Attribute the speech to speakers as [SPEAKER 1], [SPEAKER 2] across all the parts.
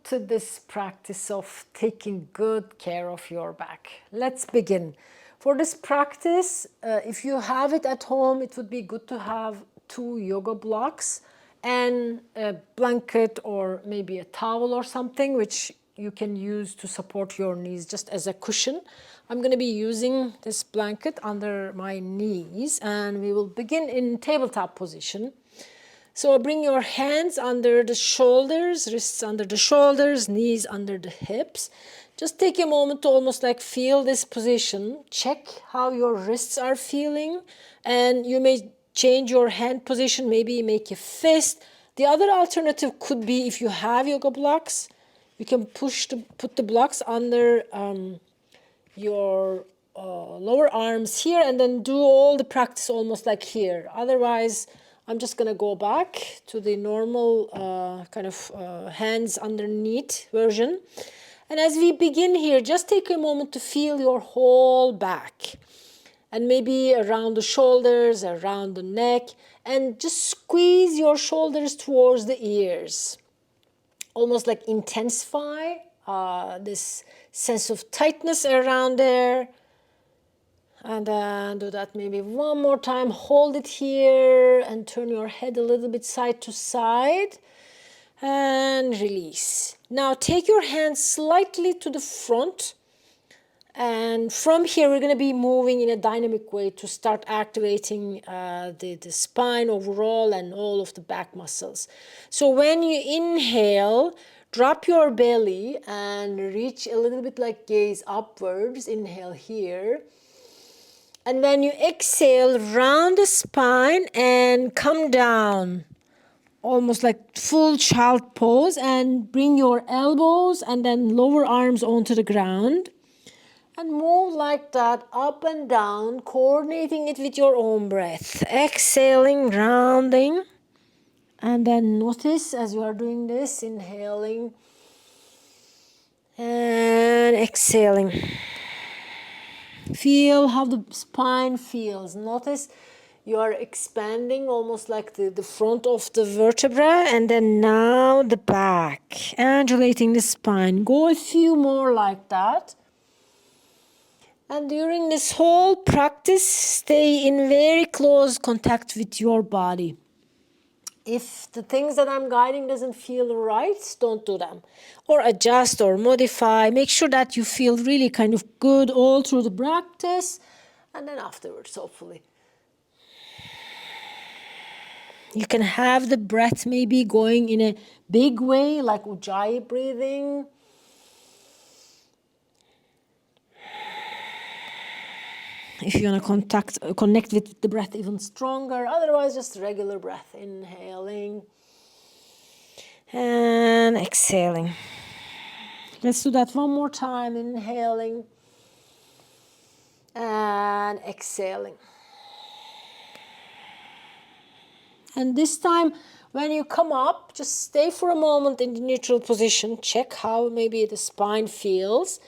[SPEAKER 1] to this practice of taking good care of your back. Let's begin. For this practice, if you have it at home, it would be good to have 2 yoga blocks and a blanket or maybe a towel or something which you can use to support your knees just as a cushion. I'm going to be using this blanket under my knees and we will begin in tabletop position. So bring your hands under the shoulders, wrists under the shoulders, knees under the hips. Just take a moment to almost like feel this position. Check how your wrists are feeling and you may change your hand position, maybe make a fist. The other alternative could be if you have yoga blocks, you can put the blocks under your lower arms here and then do all the practice almost like here. Otherwise, I'm just going to go back to the normal hands underneath version. And as we begin here, just take a moment to feel your whole back. And maybe around the shoulders, around the neck. And just squeeze your shoulders towards the ears. Almost like intensify this sense of tightness around there. And then do that maybe one more time. Hold it here and turn your head a little bit side to side. And release. Now take your hands slightly to the front. And from here we're going to be moving in a dynamic way to start activating the spine overall and all of the back muscles. So when you inhale, drop your belly and reach a little bit like gaze upwards. Inhale here. And when you exhale, round the spine and come down. Almost like full child pose and bring your elbows and then lower arms onto the ground. And move like that up and down, coordinating it with your own breath. Exhaling, rounding. And then notice as you are doing this, inhaling and exhaling. Feel how the spine feels. Notice you are expanding almost like the front of the vertebra and then now the back. Undulating the spine. Go a few more like that. And during this whole practice, stay in very close contact with your body. If the things that I'm guiding doesn't feel right, don't do them. Or adjust or modify. Make sure that you feel really kind of good all through the practice. And then afterwards, hopefully. You can have the breath maybe going in a big way, like Ujjayi breathing. If you want to connect with the breath even stronger. Otherwise, just regular breath. Inhaling and exhaling. Let's do that one more time. Inhaling and exhaling. And this time, when you come up, just stay for a moment in the neutral position. Check how maybe the spine feels.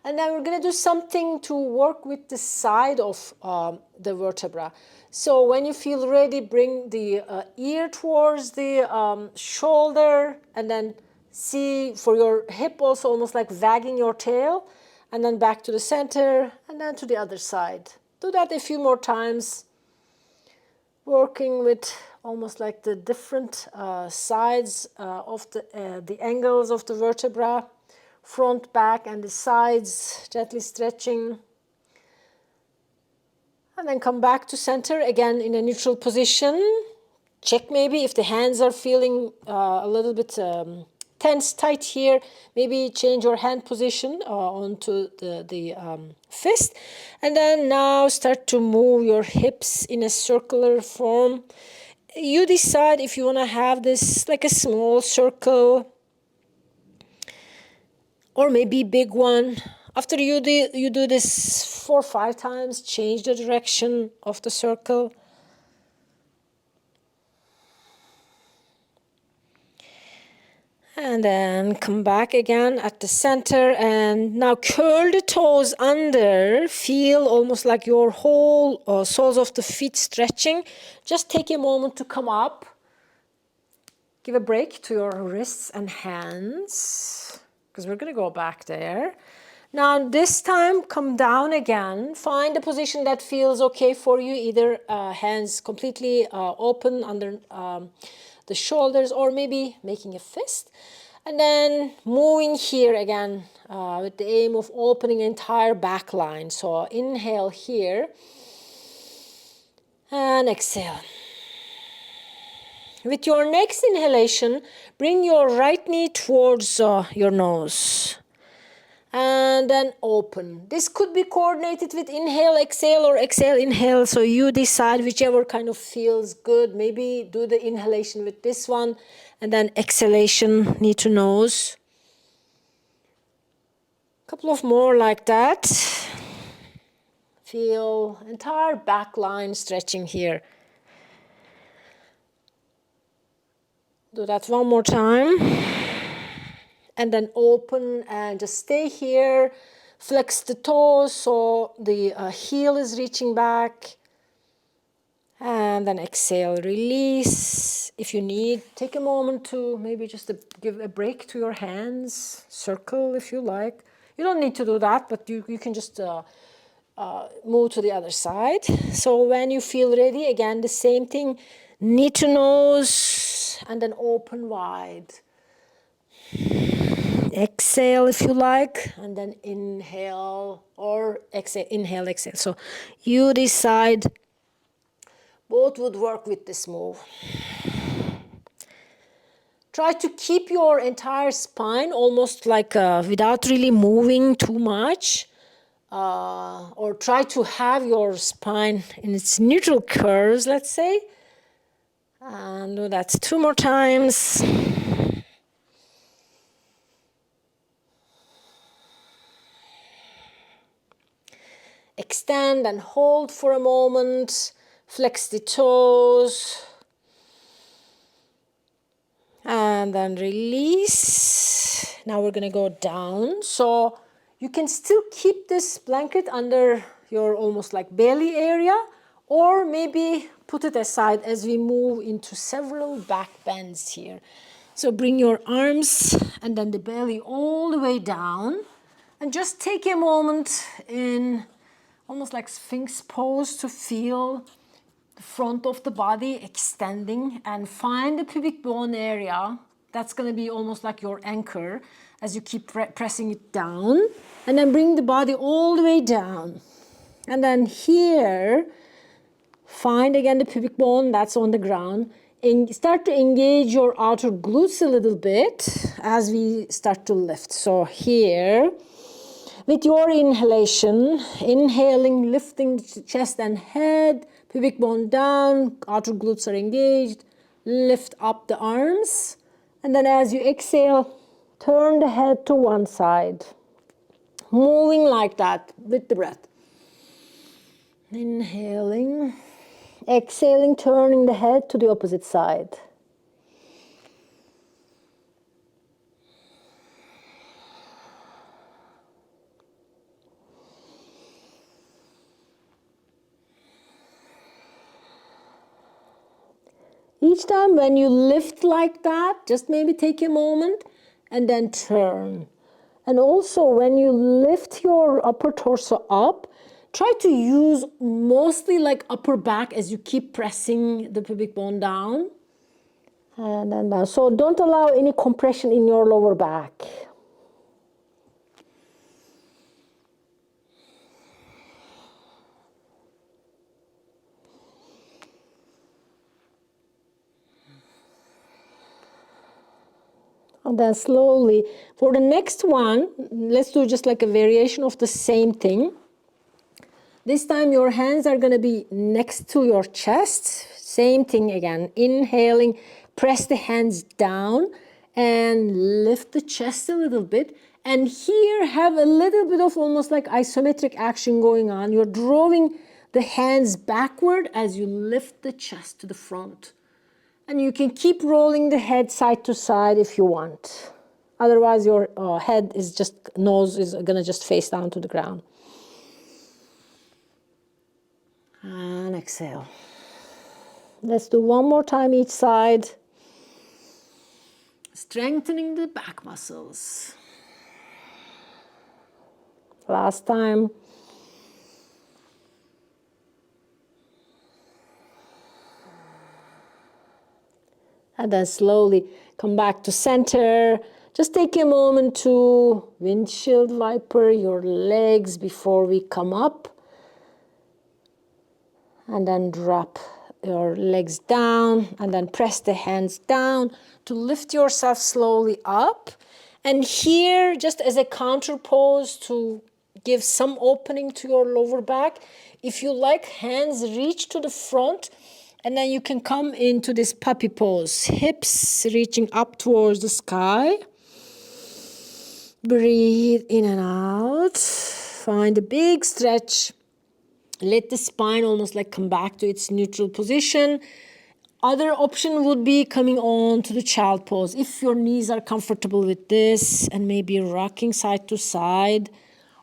[SPEAKER 1] And then we're going to do something to work with the side of the vertebra. So when you feel ready, bring the ear towards the shoulder. And then see for your hip also almost like wagging your tail. And then back to the center and then to the other side. Do that a few more times. Working with almost like the different sides of the angles of the vertebra. Front, back, and the sides, gently stretching. And then come back to center, again in a neutral position. Check maybe if the hands are feeling a little bit tense, tight here. Maybe change your hand position onto the fist. And then now start to move your hips in a circular form. You decide if you want to have this like a small circle. Or maybe big one. After you do this 4 or 5 times, change the direction of the circle. And then come back again at the center and now curl the toes under. Feel almost like your whole soles of the feet stretching. Just take a moment to come up. Give a break to your wrists and hands, because we're going to go back there. Now this time, come down again. Find a position that feels okay for you, either hands completely open under the shoulders, or maybe making a fist. And then moving here again with the aim of opening entire back line. So inhale here and exhale. With your next inhalation, bring your right knee towards your nose. And then open. This could be coordinated with inhale, exhale, or exhale, inhale. So you decide whichever kind of feels good. Maybe do the inhalation with this one, and then exhalation, knee to nose. A couple of more like that. Feel entire back line stretching here. Do that one more time. And then open and just stay here. Flex the toes so the heel is reaching back. And then exhale, release. If you need, take a moment to maybe just give a break to your hands. Circle if you like. You don't need to do that, but you can just move to the other side. So when you feel ready, again, the same thing. Knee to nose and then open wide. Exhale if you like, and then inhale or exhale, inhale, exhale. So you decide. Both would work with this move. Try to keep your entire spine almost like without really moving too much. Or try to have your spine in its neutral curves, let's say. And do that 2 more times. Extend and hold for a moment. Flex the toes. And then release. Now we're going to go down. So you can still keep this blanket under your almost like belly area, or maybe put it aside as we move into several back bends here. So bring your arms and then the belly all the way down, and just take a moment in almost like Sphinx pose to feel the front of the body extending, and find the pubic bone area. That's going to be almost like your anchor as you keep pressing it down. And then bring the body all the way down. And then here, find again the pubic bone that's on the ground. And start to engage your outer glutes a little bit as we start to lift. So here, with your inhalation, inhaling, lifting the chest and head, pubic bone down, outer glutes are engaged, lift up the arms, and then as you exhale, turn the head to one side, moving like that with the breath. Inhaling, exhaling, turning the head to the opposite side. Each time when you lift like that, just maybe take a moment and then turn. And also when you lift your upper torso up, try to use mostly like upper back as you keep pressing the pubic bone down. And then down. So don't allow any compression in your lower back. And then slowly, for the next one, let's do just like a variation of the same thing. This time your hands are going to be next to your chest. Same thing again. Inhaling, press the hands down and lift the chest a little bit. And here have a little bit of almost like isometric action going on. You're drawing the hands backward as you lift the chest to the front. And you can keep rolling the head side to side if you want. Otherwise, your head is just, nose is going to just face down to the ground. And exhale. Let's do one more time each side. strengthening the back muscles. Last time. And then slowly come back to center. Just take a moment to windshield wiper your legs before we come up. And then drop your legs down and then press the hands down to lift yourself slowly up. And here, just as a counter pose to give some opening to your lower back, if you like, hands reach to the front, and then you can come into this puppy pose, hips reaching up towards the sky. Breathe in and out. Find a big stretch. Let the spine almost like come back to its neutral position. Other option would be coming on to the child pose. If your knees are comfortable with this, and maybe rocking side to side.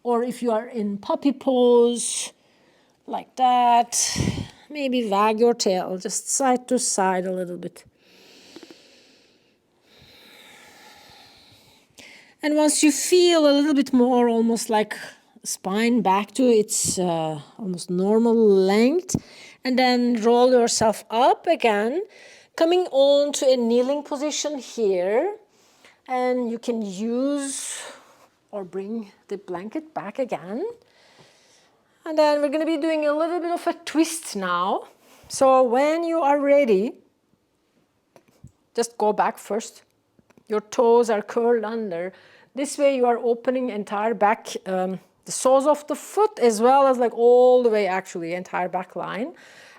[SPEAKER 1] Or if you are in puppy pose, like that, maybe wag your tail just side to side a little bit. And once you feel a little bit more almost like spine back to its almost normal length, and then roll yourself up again, coming on to a kneeling position here. And you can use or bring the blanket back again. And then we're going to be doing a little bit of a twist now. So when you are ready, just go back first. Your toes are curled under. This way you are opening entire back, the soles of the foot, as well as like all the way actually entire back line.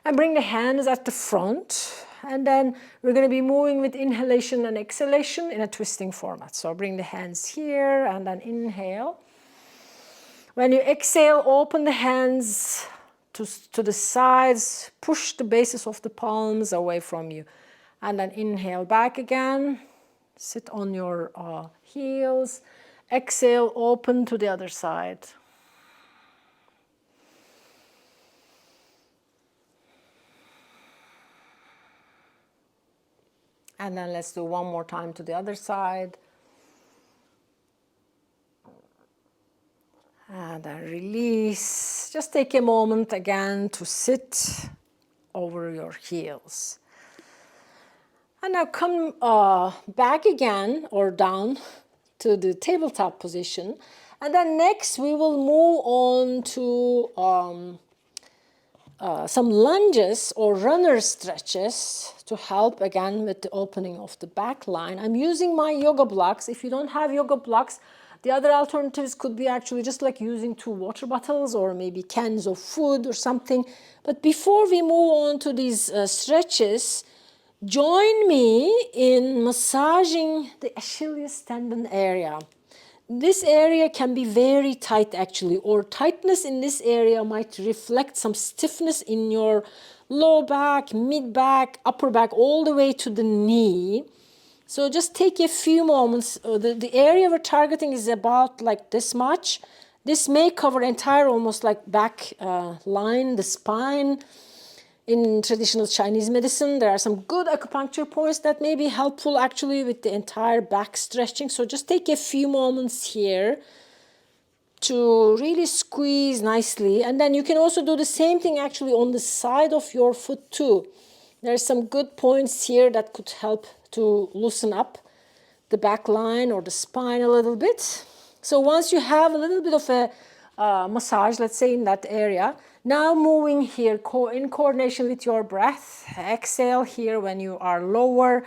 [SPEAKER 1] And bring the hands at the front. And then we're going to be moving with inhalation and exhalation in a twisting format. So bring the hands here and then inhale. When you exhale, open the hands to the sides, push the bases of the palms away from you. And then inhale back again, sit on your heels. Exhale, open to the other side. And then let's do one more time to the other side. And then release. Just take a moment again to sit over your heels. And now come back again or down to the tabletop position. And then next we will move on to some lunges or runner stretches to help again with the opening of the back line. I'm using my yoga blocks. If you don't have yoga blocks, the other alternatives could be actually just like using 2 water bottles or maybe cans of food or something. But before we move on to these stretches, join me in massaging the Achilles tendon area. This area can be very tight actually, or tightness in this area might reflect some stiffness in your low back, mid back, upper back, all the way to the knee. So just take a few moments. The area we're targeting is about like this much. This may cover entire almost like back line, the spine. In traditional Chinese medicine, there are some good acupuncture points that may be helpful actually with the entire back stretching. So just take a few moments here to really squeeze nicely. And then you can also do the same thing actually on the side of your foot too. There are some good points here that could help to loosen up the back line or the spine a little bit. So once you have a little bit of a massage, let's say in that area, now moving here in coordination with your breath. Exhale here when you are lower,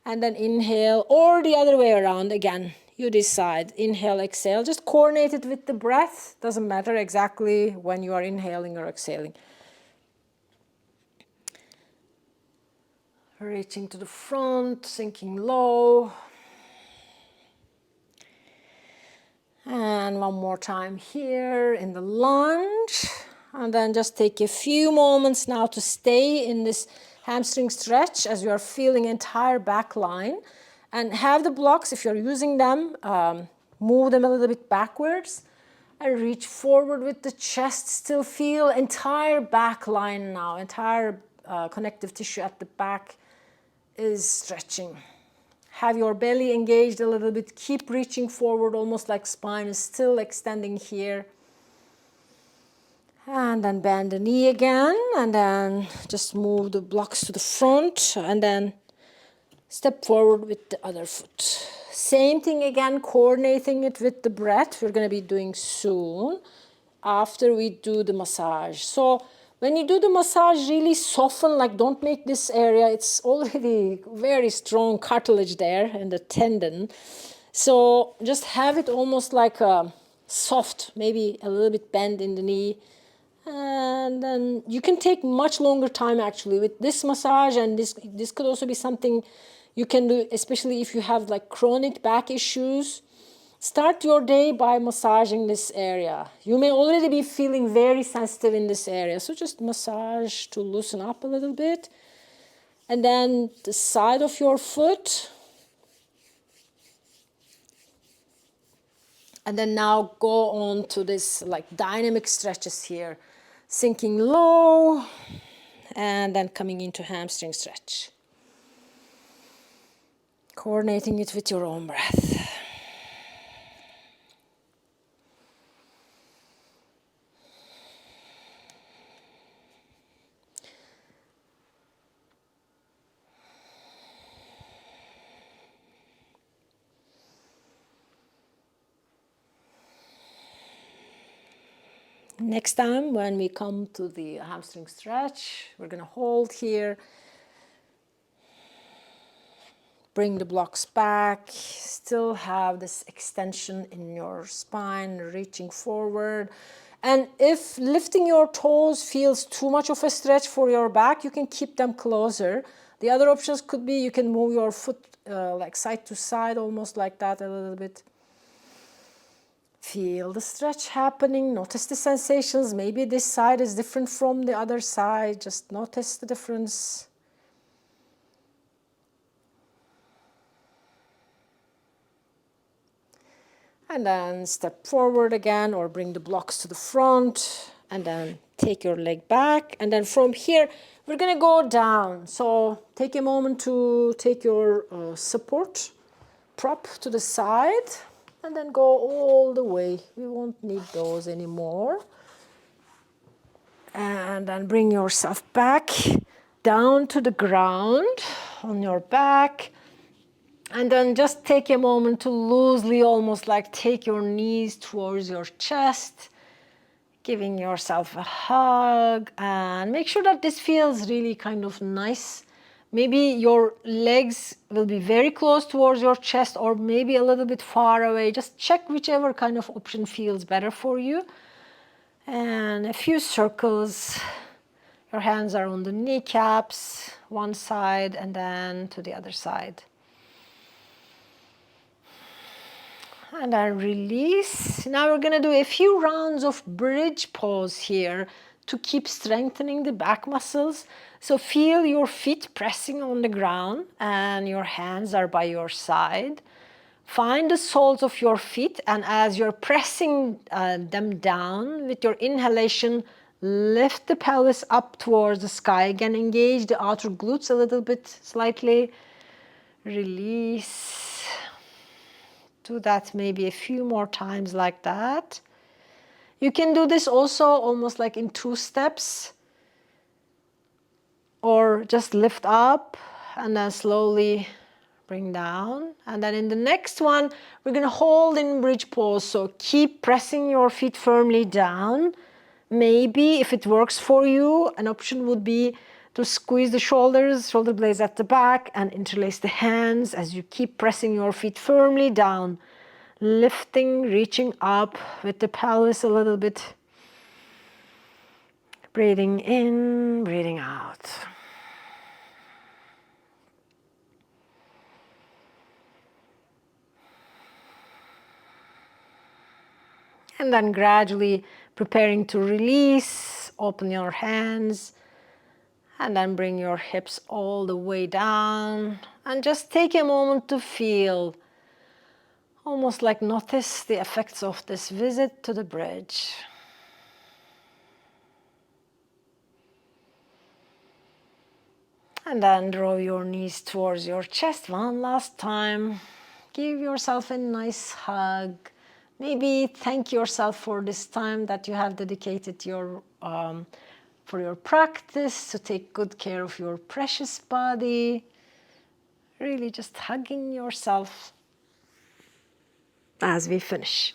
[SPEAKER 1] and then inhale, or the other way around again. You decide. Inhale, exhale. Just coordinate it with the breath. Doesn't matter exactly when you are inhaling or exhaling. Reaching to the front, sinking low. And one more time here in the lunge. And then just take a few moments now to stay in this hamstring stretch as you are feeling entire back line. And have the blocks, if you're using them, move them a little bit backwards. And reach forward with the chest. Still feel entire back line now. Entire connective tissue at the back is stretching. Have your belly engaged a little bit. Keep reaching forward, almost like spine is still extending here. And then bend the knee again, and then just move the blocks to the front, and then step forward with the other foot. Same thing again, coordinating it with the breath. We're going to be doing soon after we do the massage. So when you do the massage, really soften, like don't make this area, it's already very strong cartilage there in the tendon. So just have it almost like a soft, maybe a little bit bend in the knee. And then you can take much longer time actually with this massage, and this could also be something you can do, especially if you have like chronic back issues. Start your day by massaging this area. You may already be feeling very sensitive in this area, so just massage to loosen up a little bit. And then the side of your foot. And then now go on to this like dynamic stretches here. Sinking low and then coming into hamstring stretch. Coordinating it with your own breath. Next time when we come to the hamstring stretch, we're going to hold here. Bring the blocks back. Still have this extension in your spine, reaching forward. And if lifting your toes feels too much of a stretch for your back, you can keep them closer. The other options could be you can move your foot like side to side, almost like that a little bit. Feel the stretch happening, notice the sensations. Maybe this side is different from the other side. Just notice the difference. And then step forward again, or bring the blocks to the front, and then take your leg back. And then from here, we're going to go down. So take a moment to take your support prop to the side. And then go all the way. We won't need those anymore. And then bring yourself back down to the ground on your back. And then just take a moment to loosely, almost like take your knees towards your chest. Giving yourself a hug. And make sure that this feels really kind of nice. Maybe your legs will be very close towards your chest, or maybe a little bit far away. Just check whichever kind of option feels better for you. And a few circles. Your hands are on the kneecaps, one side and then to the other side. And then release. Now we're going to do a few rounds of bridge pose here to keep strengthening the back muscles. So feel your feet pressing on the ground and your hands are by your side. Find the soles of your feet, and as you're pressing them down with your inhalation, lift the pelvis up towards the sky. Again, engage the outer glutes a little bit, slightly. Release. Do that maybe a few more times like that. You can do this also almost like in 2 steps. Or just lift up and then slowly bring down. And then in the next one, we're going to hold in bridge pose. So keep pressing your feet firmly down. Maybe if it works for you, an option would be to squeeze the shoulders, shoulder blades at the back, and interlace the hands as you keep pressing your feet firmly down. Lifting, reaching up with the pelvis a little bit. Breathing in, breathing out. And then gradually preparing to release, open your hands, and then bring your hips all the way down. And just take a moment to feel, almost like notice the effects of this visit to the bridge. And then draw your knees towards your chest one last time. Give yourself a nice hug. Maybe thank yourself for this time that you have dedicated for your practice, to take good care of your precious body. Really just hugging yourself as we finish.